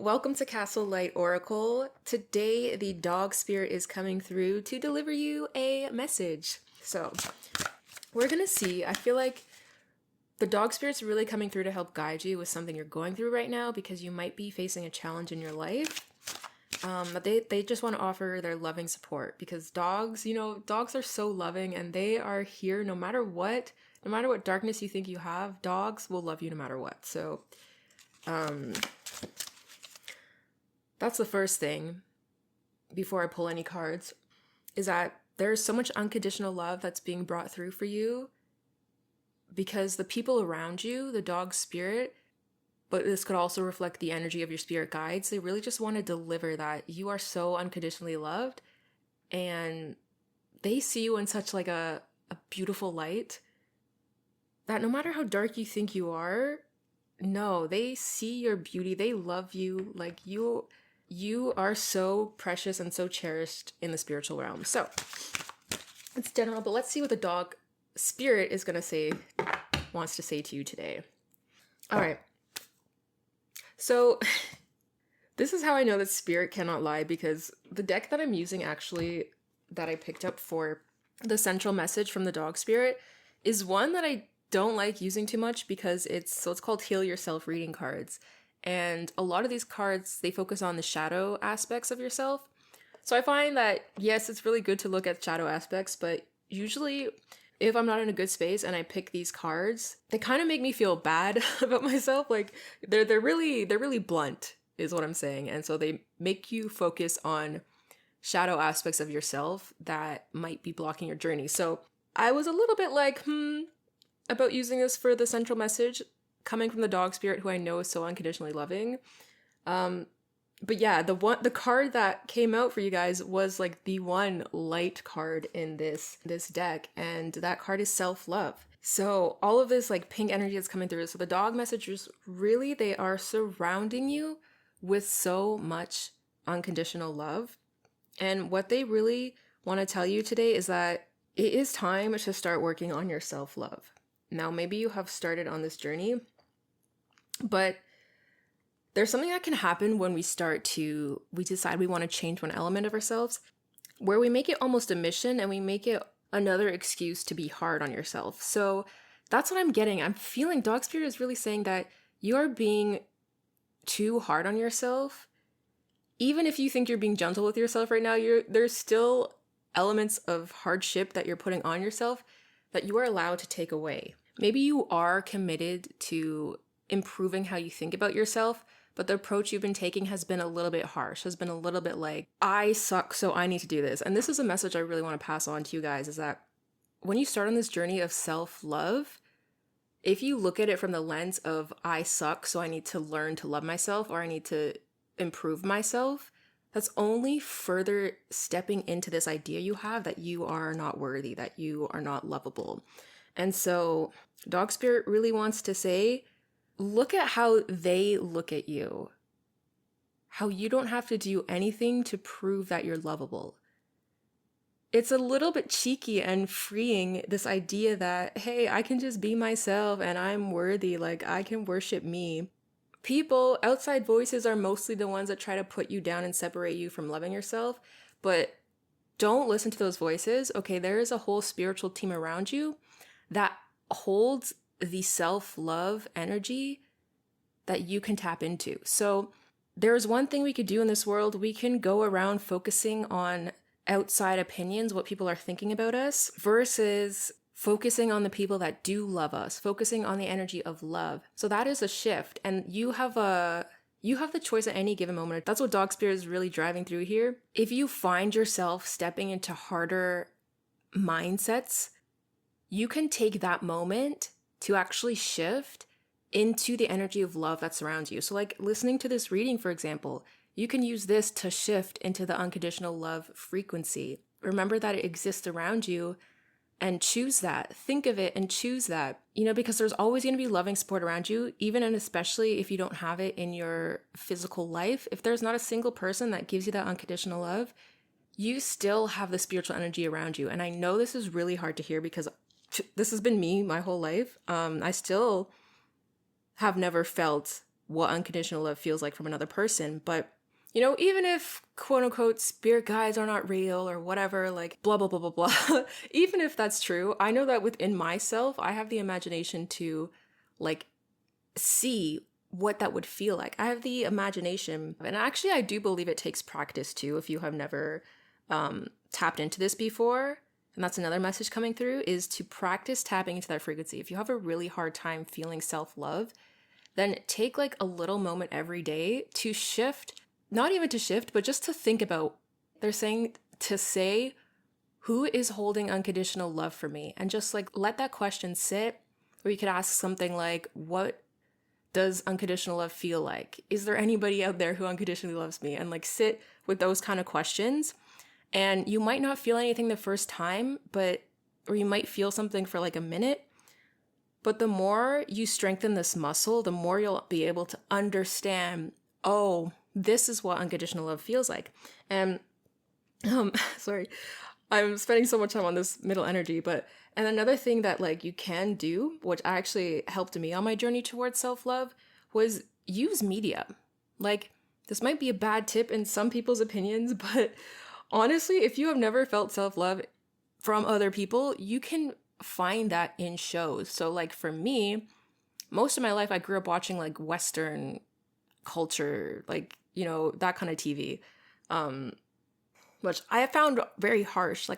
Welcome to Castle Light Oracle. Today, the dog spirit is coming through to deliver you a message. So, we're gonna see. I feel like the dog spirit's really coming through to help guide you with something you're going through right now because you might be facing a challenge in your life. But they just want to offer their loving support because dogs, dogs are so loving and they are here no matter what darkness you think you have, dogs will love you no matter what. So, that's the first thing before I pull any cards, is that there's so much unconditional love that's being brought through for you because the people around you, the dog spirit, but this could also reflect the energy of your spirit guides, they really just want to deliver that you are so unconditionally loved and they see you in such like a beautiful light that no matter how dark you think you are, no, they see your beauty, they love you, like you are so precious and so cherished in the spiritual realm. So it's general, but let's see what the dog spirit is wants to say to you today. All right. So this is how I know that spirit cannot lie, because the deck that I'm using actually that I picked up for the central message from the dog spirit is one that I don't like using too much because it's called Heal Yourself reading cards. And a lot of these cards, they focus on the shadow aspects of yourself. So I find that, yes, it's really good to look at shadow aspects, but usually if I'm not in a good space and I pick these cards, they kind of make me feel bad about myself. Like they're really blunt is what I'm saying. And so they make you focus on shadow aspects of yourself that might be blocking your journey. So I was a little bit like, about using this for the central message coming from the dog spirit, who I know is so unconditionally loving. But yeah, the card that came out for you guys was like the one light card in this deck, and that card is self-love. So all of this like pink energy that's coming through. So the dog messages, really, they are surrounding you with so much unconditional love. And what they really want to tell you today is that it is time to start working on your self-love. Now, maybe you have started on this journey, but there's something that can happen when we decide we want to change one element of ourselves, where we make it almost a mission and we make it another excuse to be hard on yourself. So that's what I'm getting. I'm feeling dog spirit is really saying that you are being too hard on yourself. Even if you think you're being gentle with yourself right now, there's still elements of hardship that you're putting on yourself that you are allowed to take away. Maybe you are committed to improving how you think about yourself, but the approach you've been taking has been a little bit harsh, has been a little bit like, I suck, so I need to do this. And this is a message I really want to pass on to you guys, is that when you start on this journey of self-love, if you look at it from the lens of I suck, so I need to learn to love myself, or I need to improve myself, that's only further stepping into this idea you have that you are not worthy, that you are not lovable. And so dog spirit really wants to say, look at how they look at you. How you don't have to do anything to prove that you're lovable. It's a little bit cheeky and freeing, this idea that, hey, I can just be myself and I'm worthy, like I can worship me. People, outside voices are mostly the ones that try to put you down and separate you from loving yourself, but don't listen to those voices. Okay, there is a whole spiritual team around you that holds the self-love energy that you can tap into. So there's one thing we could do in this world. We can go around focusing on outside opinions, what people are thinking about us, versus focusing on the people that do love us, focusing on the energy of love. So that is a shift. And you have the choice at any given moment. That's what dog spirit is really driving through here. If you find yourself stepping into harder mindsets, you can take that moment to actually shift into the energy of love that surrounds you. So like listening to this reading, for example, you can use this to shift into the unconditional love frequency. Remember that it exists around you and choose that. Think of it and choose that, because there's always going to be loving support around you, even and especially if you don't have it in your physical life. If there's not a single person that gives you that unconditional love, you still have the spiritual energy around you. And I know this is really hard to hear because this has been me my whole life. I still have never felt what unconditional love feels like from another person. But, you know, even if quote unquote spirit guides are not real or whatever, like blah, blah, blah, blah, blah, even if that's true, I know that within myself, I have the imagination to like see what that would feel like. I have the imagination. And actually, I do believe it takes practice too. If you have never tapped into this before, and that's another message coming through, is to practice tapping into that frequency. If you have a really hard time feeling self-love, then take like a little moment every day to shift, not even to shift, but just to think about, they're saying to say, who is holding unconditional love for me? And just like let that question sit. Or you could ask something like, what does unconditional love feel like? Is there anybody out there who unconditionally loves me? And like sit with those kind of questions. And you might not feel anything the first time, or you might feel something for like a minute. But the more you strengthen this muscle, the more you'll be able to understand, oh, this is what unconditional love feels like. And sorry, I'm spending so much time on this middle energy, and another thing that like you can do, which actually helped me on my journey towards self-love, was use media. Like, this might be a bad tip in some people's opinions, but honestly, if you have never felt self-love from other people, you can find that in shows. So like for me, most of my life, I grew up watching like Western culture, like, you know, that kind of TV, which I found very harsh.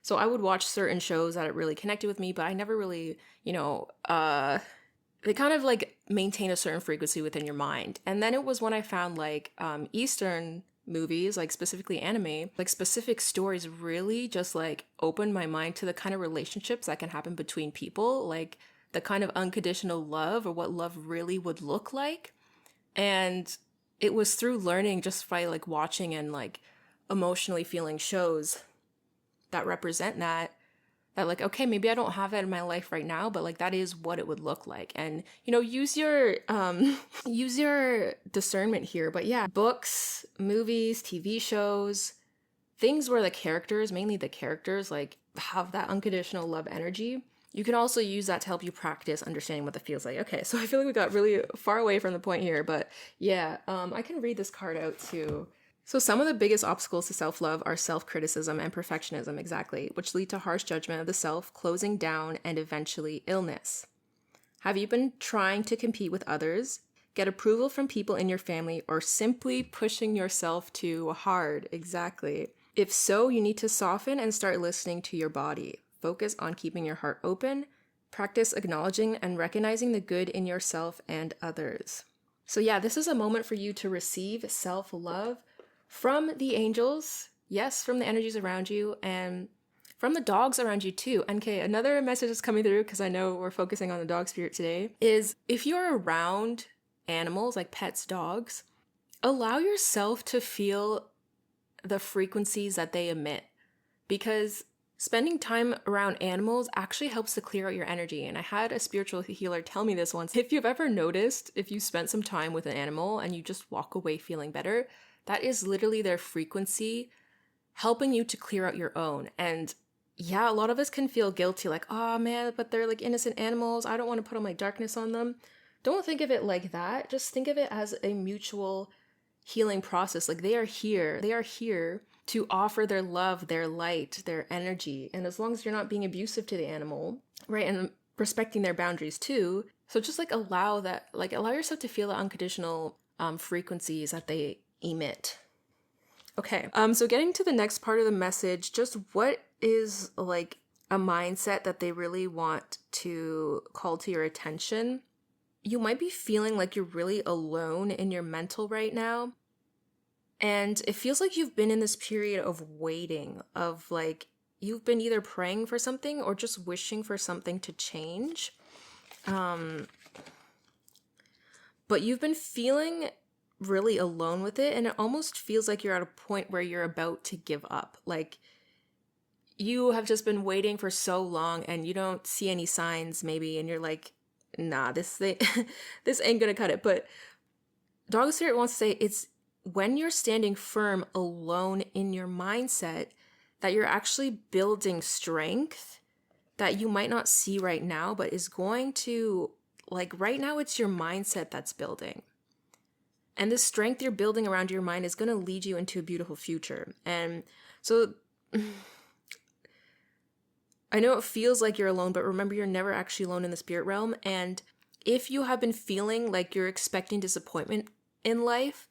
So I would watch certain shows that it really connected with me, but I never really, you know, they kind of like maintain a certain frequency within your mind. And then it was when I found like Eastern movies, like specifically anime, like specific stories really just like opened my mind to the kind of relationships that can happen between people, like the kind of unconditional love or what love really would look like. And it was through learning just by like watching and like emotionally feeling shows that represent that like, okay, maybe I don't have that in my life right now, but like that is what it would look like. And, you know, use your discernment here. But yeah, books, movies, TV shows, things where the characters, mainly the characters, like have that unconditional love energy. You can also use that to help you practice understanding what that feels like. Okay, so I feel like we got really far away from the point here, but yeah, I can read this card out too. So some of the biggest obstacles to self-love are self-criticism and perfectionism, exactly, which lead to harsh judgment of the self, closing down, and eventually illness. Have you been trying to compete with others, get approval from people in your family, or simply pushing yourself too hard? Exactly. If so, you need to soften and start listening to your body. Focus on keeping your heart open. Practice acknowledging and recognizing the good in yourself and others. So yeah, this is a moment for you to receive self-love from the angels, yes, from the energies around you, and from the dogs around you too. And okay, another message is coming through, because I know we're focusing on the dog spirit today, is if you're around animals, like pets, dogs, allow yourself to feel the frequencies that they emit. Because spending time around animals actually helps to clear out your energy. And I had a spiritual healer tell me this once. If you've ever noticed, if you spent some time with an animal and you just walk away feeling better, that is literally their frequency helping you to clear out your own. And yeah, a lot of us can feel guilty, like, oh man, but they're like innocent animals. I don't want to put all my darkness on them. Don't think of it like that. Just think of it as a mutual healing process. Like they are here. They are here to offer their love, their light, their energy. And as long as you're not being abusive to the animal, right, and respecting their boundaries too. So just like allow yourself to feel the unconditional frequencies that they emit. Okay, so getting to the next part of the message, just what is like a mindset that they really want to call to your attention? You might be feeling like you're really alone in your mental right now. And it feels like you've been in this period of waiting, of like, you've been either praying for something or just wishing for something to change. But you've been feeling really alone with it, and it almost feels like you're at a point where you're about to give up. Like you have just been waiting for so long and you don't see any signs maybe, and you're like, nah, this ain't gonna cut it. But Dog Spirit wants to say it's when you're standing firm alone in your mindset that you're actually building strength that you might not see right now, but is going to like right now it's your mindset that's building. And the strength you're building around your mind is going to lead you into a beautiful future. And so I know it feels like you're alone, but remember, you're never actually alone in the spirit realm. And if you have been feeling like you're expecting disappointment in life,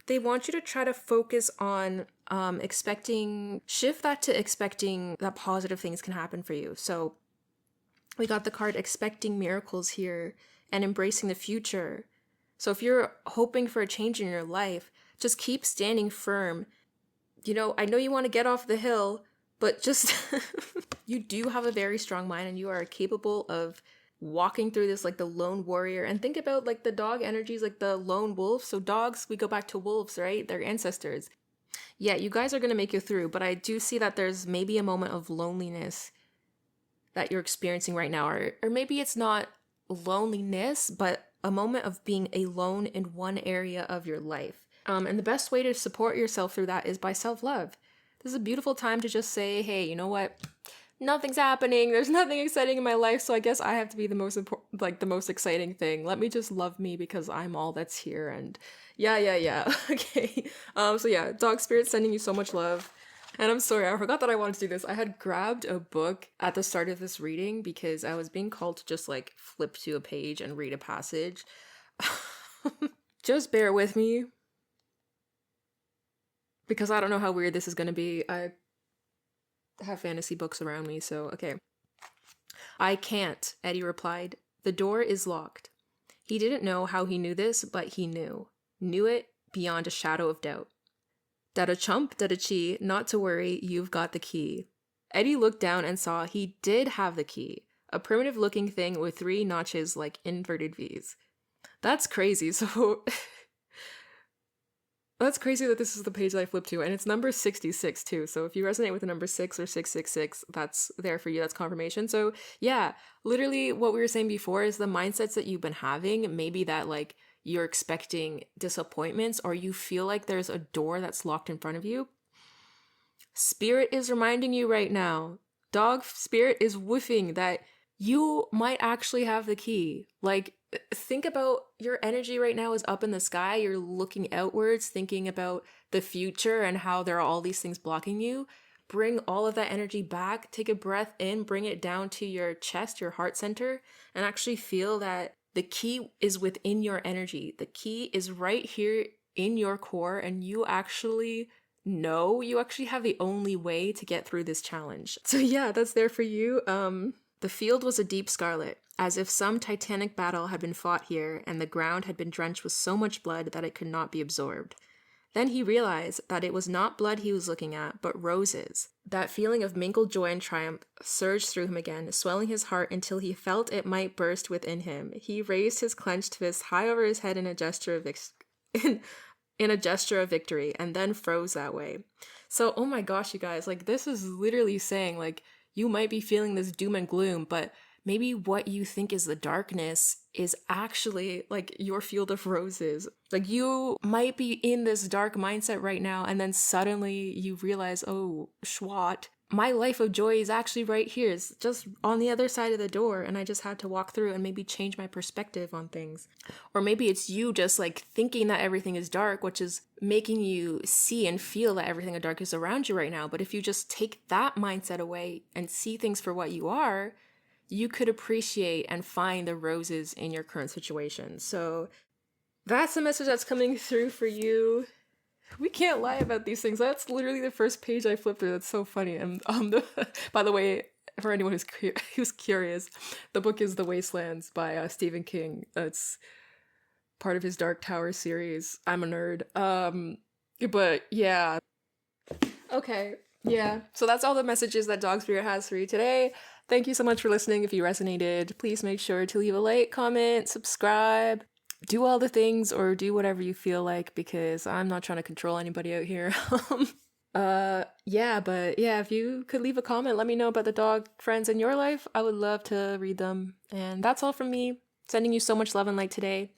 they want you to try to focus on shift that to expecting that positive things can happen for you. So we got the card expecting miracles here and embracing the future. So if you're hoping for a change in your life, just keep standing firm. You know, I know you want to get off the hill, but just, you do have a very strong mind and you are capable of walking through this like the lone warrior. And think about like the dog energies, like the lone wolf. So dogs, we go back to wolves, right? They're ancestors. Yeah, you guys are going to make it through, but I do see that there's maybe a moment of loneliness that you're experiencing right now. Or maybe it's not loneliness, but a moment of being alone in one area of your life. And the best way to support yourself through that is by self-love. This is a beautiful time to just say, hey, you know what? Nothing's happening. There's nothing exciting in my life. So I guess I have to be the most important, like the most exciting thing. Let me just love me because I'm all that's here. And yeah. Okay. So yeah, dog spirit sending you so much love. And I'm sorry, I forgot that I wanted to do this. I had grabbed a book at the start of this reading because I was being called to just like flip to a page and read a passage. Just bear with me, because I don't know how weird this is going to be. I have fantasy books around me, so okay. I can't, Eddie replied. The door is locked. He didn't know how he knew this, but he knew. Knew it beyond a shadow of doubt. Dada chump, dada chi, not to worry, you've got the key. Eddie looked down and saw he did have the key. A primitive-looking thing with 3 notches like inverted V's. That's crazy, so... That's crazy that this is the page that I flipped to, and it's number 66 too, so if you resonate with the number 6 or 666, that's there for you, that's confirmation. So yeah, literally what we were saying before is the mindsets that you've been having, maybe that like you're expecting disappointments or you feel like there's a door that's locked in front of you. Spirit is reminding you right now, dog spirit is woofing that you might actually have the key. Like, think about your energy right now is up in the sky. You're looking outwards, thinking about the future and how there are all these things blocking you. Bring all of that energy back. Take a breath in, bring it down to your chest, your heart center, and actually feel that the key is within your energy. The key is right here in your core, and you actually know, you actually have the only way to get through this challenge. So yeah, that's there for you. The field was a deep scarlet, as if some titanic battle had been fought here and the ground had been drenched with so much blood that it could not be absorbed. Then he realized that it was not blood he was looking at, but roses. That feeling of mingled joy and triumph surged through him again, swelling his heart until he felt it might burst within him. He raised his clenched fist high over his head in a gesture of victory, and then froze that way. So, oh my gosh, you guys, like this is literally saying like, you might be feeling this doom and gloom, but maybe what you think is the darkness is actually like your field of roses. Like you might be in this dark mindset right now, and then suddenly you realize, oh, Schwat, my life of joy is actually right here. It's just on the other side of the door, and I just had to walk through and maybe change my perspective on things. Or maybe it's you just like thinking that everything is dark, which is making you see and feel that everything in dark is around you right now. But if you just take that mindset away and see things for what you are, you could appreciate and find the roses in your current situation. So that's the message that's coming through for you. We can't lie about these things. That's literally the first page I flipped through. That's so funny. And by the way, for anyone who's curious, the book is The Wastelands by Stephen King. It's part of his Dark Tower series. I'm a nerd. But yeah. Okay. Yeah. So that's all the messages that Dog Spirit has for you today. Thank you so much for listening. If you resonated, please make sure to leave a like, comment, subscribe. Do all the things or do whatever you feel like, because I'm not trying to control anybody out here. If you could leave a comment, let me know about the dog friends in your life. I would love to read them. And that's all from me. Sending you so much love and light today.